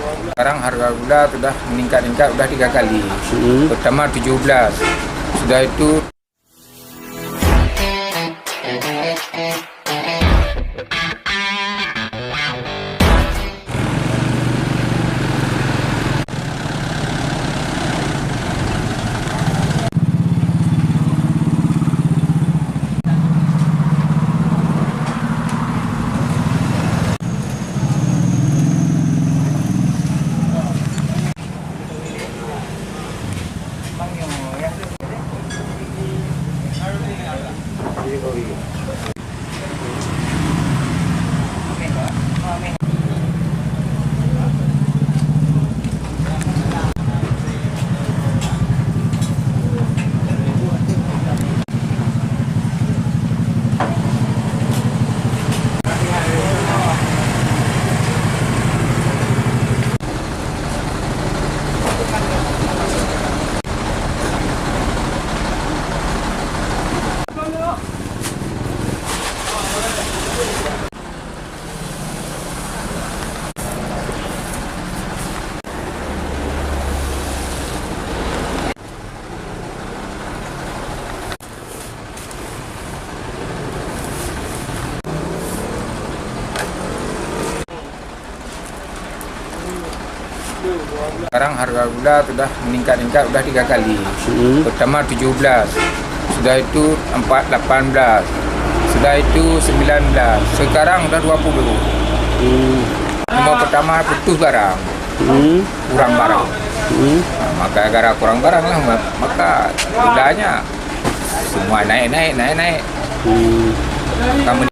Sekarang harga gula sudah meningkat sudah 3 kali. Pertama 17, sudah itu sekarang harga gula sudah meningkat sudah 3 kali. Pertama 17, sudah itu 18, sudah itu 19, sekarang sudah 20. Cuma pertama putus barang, kurang barang. Maka gara kurang barang lah, maka gulanya semua naik. Kamu